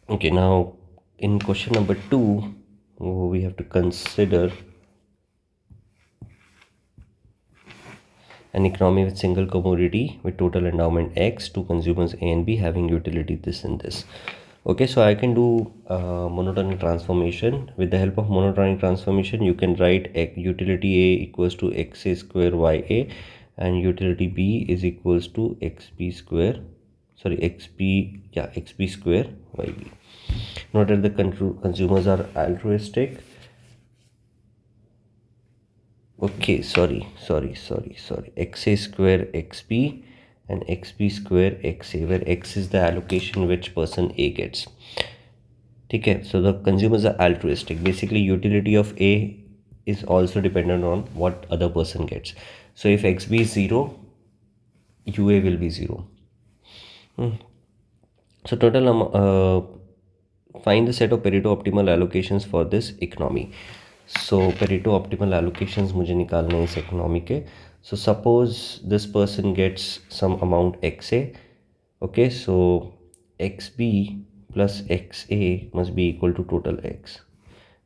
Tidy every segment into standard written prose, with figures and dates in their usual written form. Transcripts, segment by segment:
Okay, now in question number 2, we have to consider an economy with single commodity with total endowment X, two consumers A and B having utility this and this. Okay, so I can do monotonic transformation. With the help of monotonic transformation, you can write utility A equals to XA square YA and utility B is equals to XB square, sorry, XB square YB. Note that the consumers are altruistic. Okay, sorry, XA square XB and XB square XA, where X is the allocation which person A gets. Okay, so the consumers are altruistic. Basically, utility of A is also dependent on what other person gets. So if XB is 0, UA will be 0. So find the set of Pareto optimal allocations for this economy. So Pareto optimal allocations मुझे निकालने हैं इस economy के. So suppose this person gets some amount XA. Okay, so XB plus XA must be equal to total X,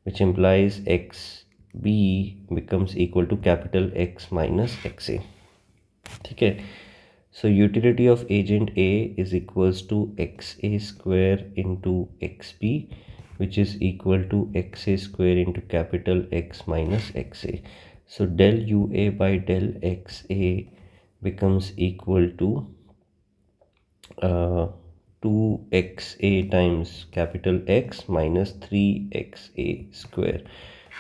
which implies XB becomes equal to capital X minus XA. ठीक है. So utility of agent A is equals to XA square into XB, which is equal to XA square into capital X minus XA. So del UA by del XA becomes equal to 2XA times capital X minus 3XA square,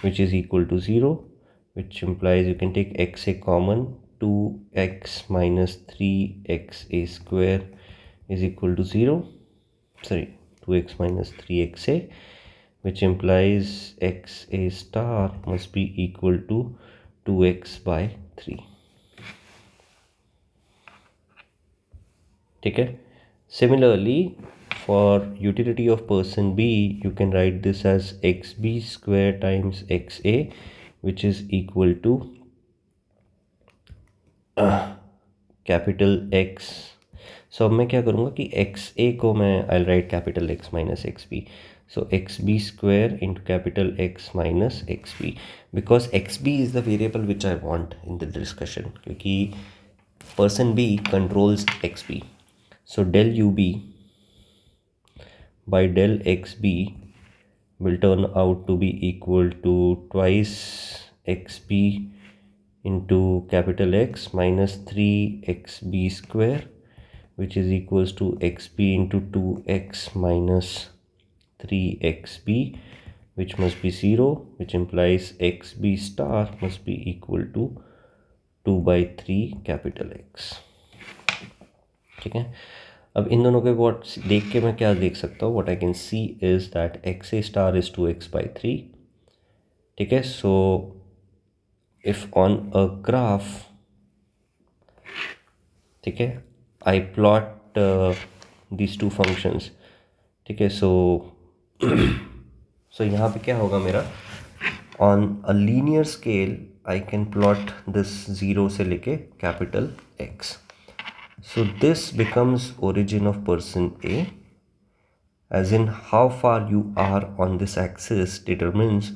which is equal to 0, which implies you can take XA common. 2x minus 3xa square is equal to 0. Sorry, 2x minus 3xa, which implies xa star must be equal to 2x by 3. Okay. Similarly, for utility of person B, you can write this as xb square times xa, which is equal to capital X. So अब मैं क्या करूँगा कि X A को मैं I write capital X minus X B. So X B square into capital X minus X B, because X B is the variable which I want in the discussion, क्योंकि person B controls XB. So del UB by del XB will turn out to be equal to twice XB into capital X minus 3XB square, which is equals to XB into 2X minus 3XB, which must be 0, which implies XB star must be equal to 2 by 3 capital X. ठीक है. अब इन दोनों के what देख के मैं क्या देख सकता हूँ, what I can see is that x A star is 2x by 3. ठीक है. So if on a graph, ठीक है, आई प्लॉट दीज टू फंक्शंस. ठीक है. सो यहाँ पे क्या होगा मेरा, on a linear scale I can plot this 0 से लेके capital X. So this becomes origin of person A, as in how far you are on this axis determines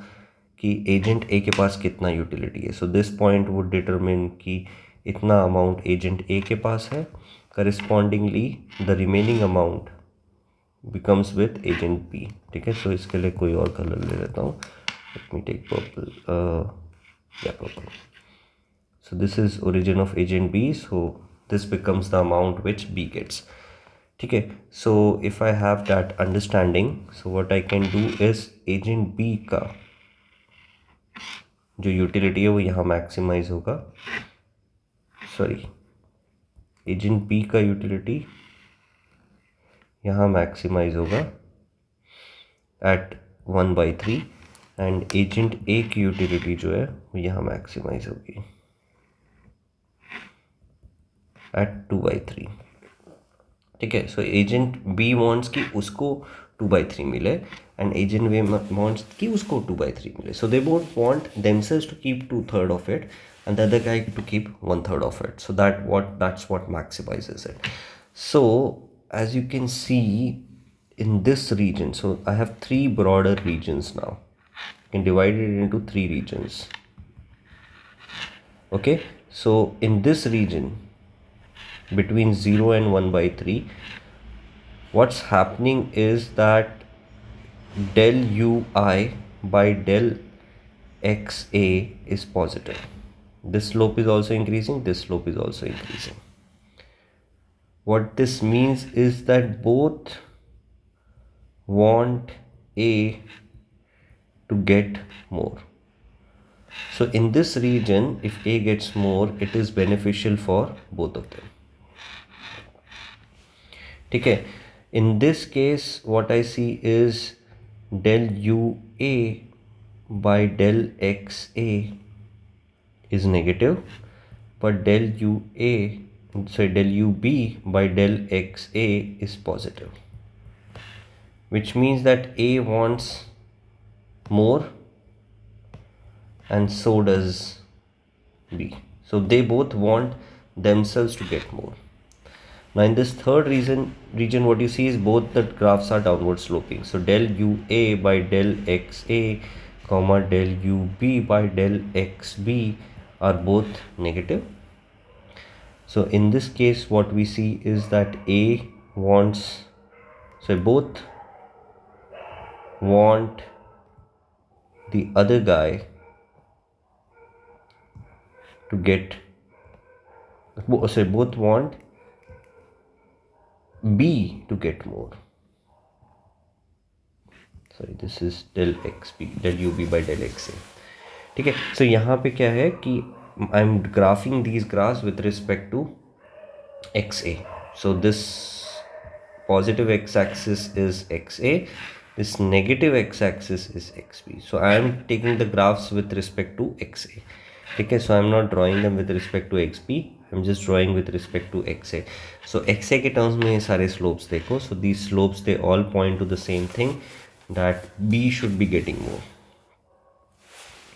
कि agent A के पास कितना utility है. So this point would determine कि इतना amount agent A के पास है. Correspondingly the remaining amount becomes with agent B. ठीक है. So इसके लिए कोई और कलर ले लेता हूँ. Let me take purple. Yeah, purple. So this is origin of agent B. So this becomes the amount which B gets. Okay, so if I have that understanding, so what I can do is agent B का जो utility है वो यहाँ maximize होगा. Sorry, agent B का utility यहाँ maximize होगा at 1 by 3 and agent A की utility जो है वो यहाँ maximize होगी at 2 by 3. ठीक है. सो एजेंट बी वॉन्ट्स कि उसको 2/3 मिले एंड एजेंट वे वॉन्ट्स कि उसको 2/3 मिले. So they both want themselves to keep 2/3 of it and the other guy to keep 1/3 of it. So that's what maximizes it. So as you can see, in this region, so I have three broader regions now. I can divide it into three regions. Okay, so in this region between 0 and 1 by 3, what's happening is that del ui by del xa is positive. This slope is also increasing, this slope is also increasing. What this means is that both want A to get more. So in this region, if A gets more, it is beneficial for both of them. Okay. In this case, what I see is del UA by del XA is negative, but del UB by del XA is positive, which means that A wants more and so does B. So they both want themselves to get more. Now in this third region, what you see is both the graphs are downward sloping. So del UA by del XA, comma del UB by del XB are both negative. So in this case, what we see is that A wants, so both want the other guy to get, so both want B to get more. Sorry, this is del XB, del UB by del XA. ठीक है, so यहाँ पे क्या है कि I'm graphing these graphs with respect to XA. So this positive x-axis is XA, this negative x-axis is XB. So I am taking the graphs with respect to XA. Okay, so I'm not drawing them with respect to XB, I'm just drawing with respect to XA. So XA के terms में ये सारे slopes देखो. So these slopes, they all point to the same thing, that B should be getting more.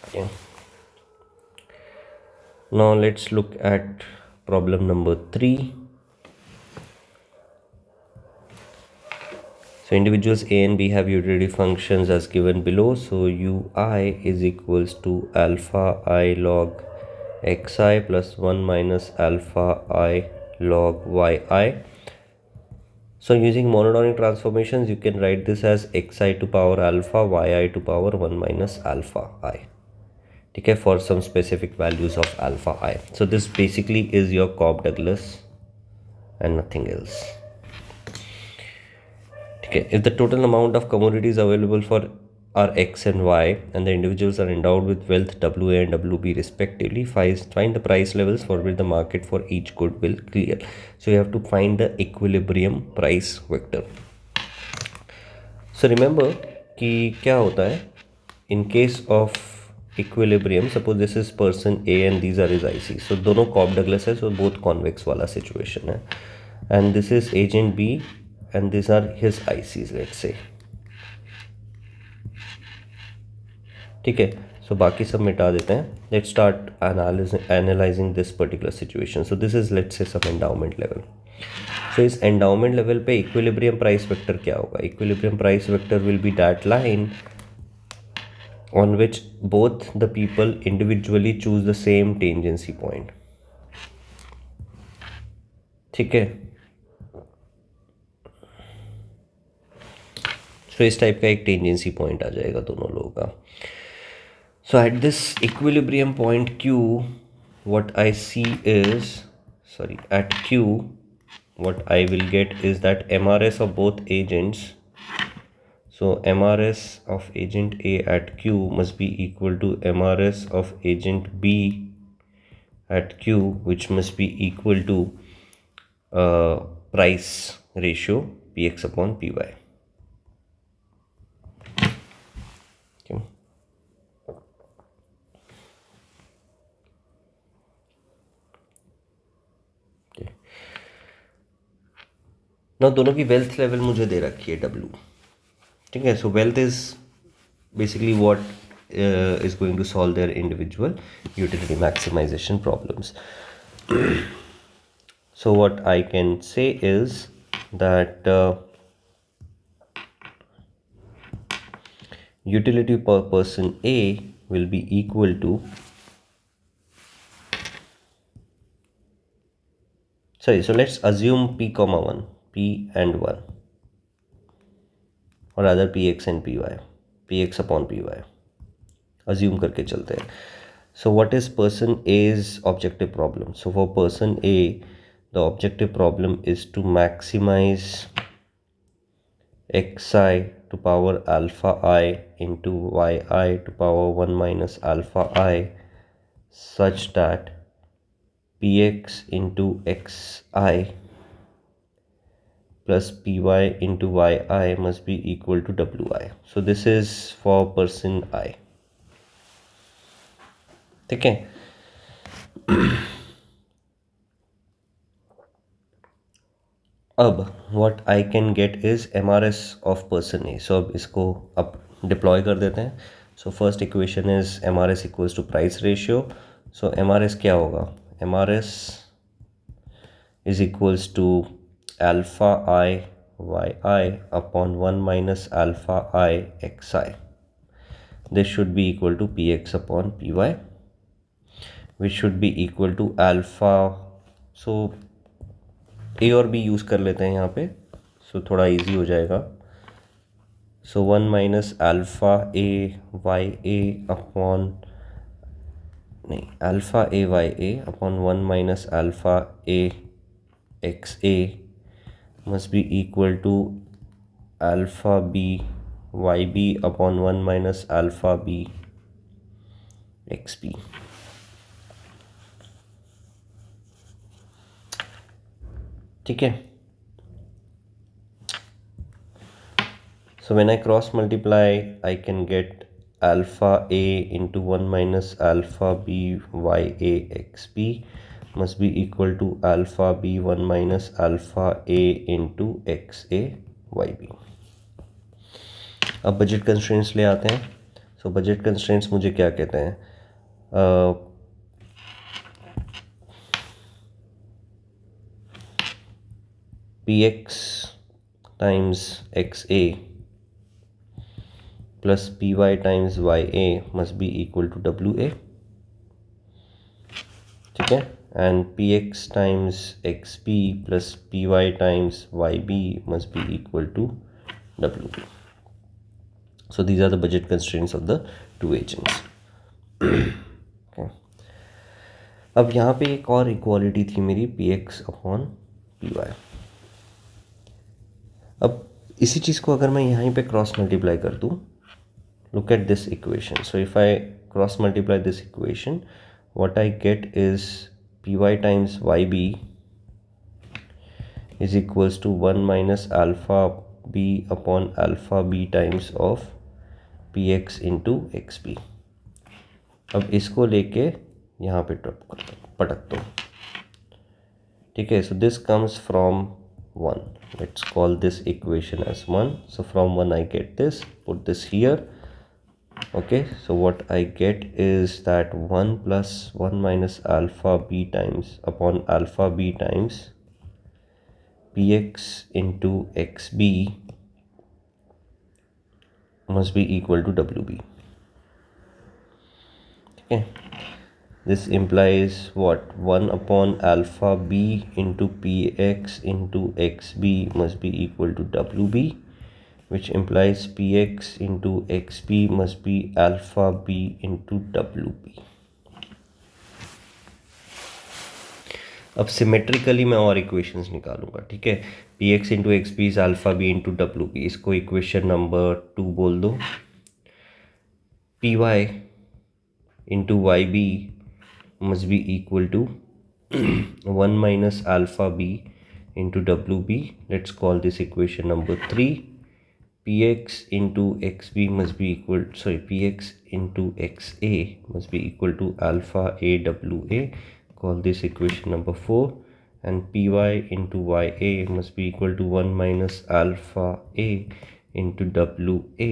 Okay. Now let's look at problem number 3. So individuals A and B have utility functions as given below. So ui is equals to alpha I log xi plus 1 minus alpha I log yi. So using monotonic transformations, you can write this as xi to power alpha yi to power 1 minus alpha I. Okay, for some specific values of alpha I. So this basically is your Cobb-Douglas and nothing else. Okay, if the total amount of commodities available for are X and Y and the individuals are endowed with wealth WA and WB respectively, find the price levels for which the market for each good will clear. So you have to find the equilibrium price vector. So remember कि क्या होता है in case of equilibrium, suppose this is person A and these are his IC. So दोनों Cobb-Douglas है, so both convex वाला situation है, and this is agent B and these are his ICs, let's say. ठीक है, so बाकी सब मिटा देते हैं. Let's start analyzing this particular situation. So this is, let's say, some endowment level. So इस endowment level पे equilibrium price vector क्या होगा? Equilibrium price vector will be that line on which both the people individually choose the same tangency point. ठीक है, so इस type का एक tangency point आ जाएगा दोनों लोगों का. So at this equilibrium point Q, what I see is, sorry, at Q, what I will get is that MRS of both agents. So MRS of agent A at Q must be equal to MRS of agent B at Q, which must be equal to price ratio Px upon Py. Okay. Now दोनों की wealth level मुझे दे रखी है W. ठीक है, so wealth is basically what is going to solve their individual utility maximization problems. So what I can say is that utility per person A will be equal to, sorry, so let's assume p comma 1, p and 1, or rather px and py, px upon py assume करके चलते हैं. So what is person A's objective problem? So for person A, the objective problem is to maximize xi to power alpha I into yi to power 1 minus alpha I such that px into xi plus py into yi must be equal to wi. So this is for person I. ठीक है. अब what I can get is MRS of person A. So अब इसको अब deploy कर देते हैं. So first equation is MRS equals to price ratio. So MRS क्या होगा? MRS is equals to alpha I yi upon 1 minus alpha I xi. This should be equal to px upon py, which should be equal to alpha. So ए और B use कर लेते हैं यहाँ पे, सो थोड़ा easy हो जाएगा. So 1 minus alpha A Y A upon, नहीं, alpha A Y A upon 1 minus alpha A X A must be equal to alpha B Y B upon 1 minus alpha B X B. ठीक है. So when I cross multiply, I can get alpha a into 1 minus alpha b y a x b must be equal to alpha b 1 minus alpha a into x a y b. अब budget constraints ले आते हैं. So budget constraints मुझे क्या कहते हैं? px times xa plus py times ya must be equal to wa. ठीक है. And px times xp plus py times yb must be equal to wb. So these are the budget constraints of the two agents. Okay. अब यहाँ पे एक और equality थी मेरी px upon py. अब इसी चीज़ को अगर मैं यहाँ पे क्रॉस मल्टीप्लाई कर दूँ, look at this equation. So if I cross multiply this equation, what I get is py times yb is equals to 1 minus alpha b upon alpha b times of px into xb. अब इसको लेके यहाँ पे पटक दो. ठीक है. So this comes from 1. Let's call this equation as 1. So from 1 I get this, put this here. Okay, so what I get is that 1 plus 1 minus alpha b times upon alpha b times px into xb must be equal to wb. Okay, this implies what? 1 upon alpha b into px into xb must be equal to wb, which implies px into xb must be alpha b into wb. अब symmetrically मैं और equations निकालूंगा. ठीक है. P X into X B is alpha B into W B. इसको equation number 2 बोल दो. P Y into Y B must be equal to 1 minus alpha B into W B. Let's call this equation number 3. px into xb must be equal, sorry, px into xa must be equal to alpha a w a. Call this equation number 4. And py into ya must be equal to 1 minus alpha a into w a.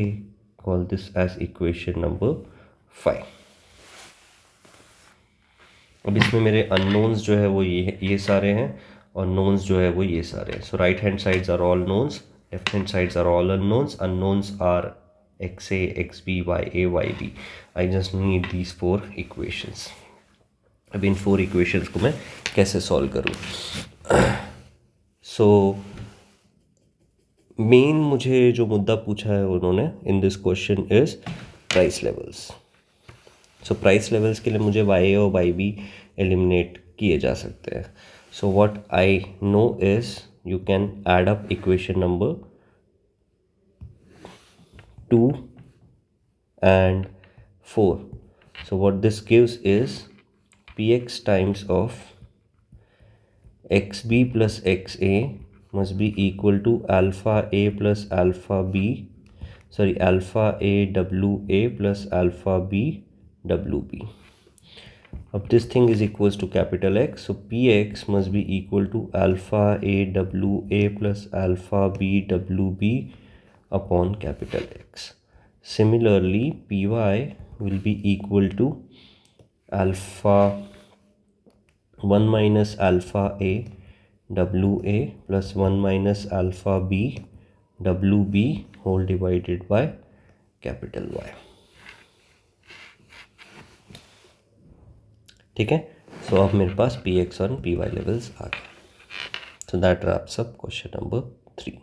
Call this as equation number 5. अब इसमें मेरे unknowns जो है वो ये सारे हैं और नोन्स जो है वो ये सारे हैं. So right hand sides are all knowns, left hand sides are all unknowns. Unknowns are XA, XB, YA, YB. I just need these 4 equations. अब इन 4 equations को मैं कैसे solve करूँ? So मेन मुझे जो मुद्दा पूछा है उन्होंने in this question is price levels. So price levels के लिए मुझे YA और YB एलिमिनेट किए जा सकते हैं. So what I know is you can add up equation number 2 and 4. So what this gives is px times of xb plus xa must be equal to alpha a plus alpha b, sorry, alpha a wa plus alpha b wb. अब this thing is equals to capital X, so px must be equal to alpha a wa plus alpha b wb upon capital X. Similarly, py will be equal to alpha 1 minus alpha a wa plus 1 minus alpha b wb whole divided by capital Y. ठीक है. सो अब मेरे पास px और py levels आ गए. So that wraps up question number 3.